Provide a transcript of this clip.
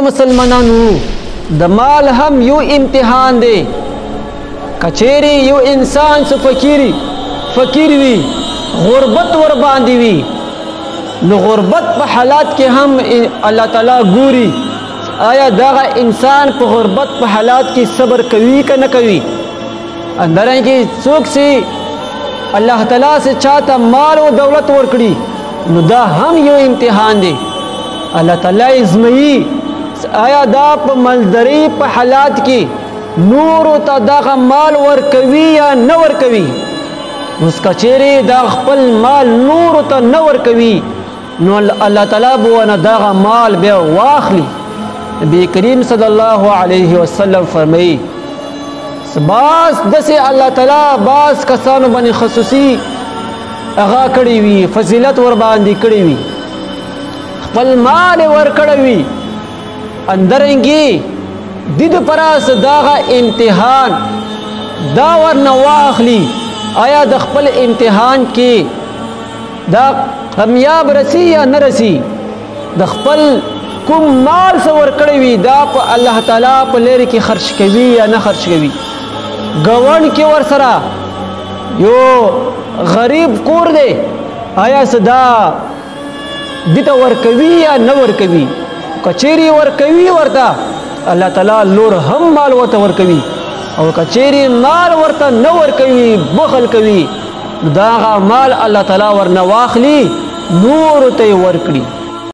مسلمانانو د مال هم یو امتحان دی. کچېرې یو انسان څه فقیر وي غربت ور باندې وي نو غربت په حالات کې هم الله تعالی ګوري آیا دغه انسان په غربت په حالات کې صبر کوي که نه کوي. اندرنګې څوک چې الله تعالی سے چاته مال او دولت ورکړي نو دا هم یو امتحان دی. الله تعالی ازمایي آیا دا په مالدارۍ په حالات کې نورو ته دغه مال ورکوي یا نه ورکوي. اوس که چیرې دا خپل مال نورو ته نه ورکوي نو الله تعالی به ونه دغه مال بیا واخلي. نبی کریم صلی الله علیه وسلم فرمایي باز داسې الله تعالی باز کسانو باندې خصوصي هغه کړی وي فضیلت ور باندې کړی وي خپل مال ورکړی وي اندرنګي د دې پراس دغه امتحان دا ورنه واخلي آیا د خپل امتحان کې دا کامیاب رسی یا نه رسی. د خپل کوم مال څه ورکړی وي دا په الله تعالی په لارې کې خرچ کوي یا نه خرچ کوي. ګاونډ کې ورسره یو غریب کور دی آیا صدا دې ته ورکوي یا نه ورکوي. کچېرې ورکوي ورته الله تعالی لور هم مال ورته ورکوي او کچېرې مال ورته نه ورکوي بخل کوي دا مال الله تعالی ورنه واخلي نور ته ورکړي.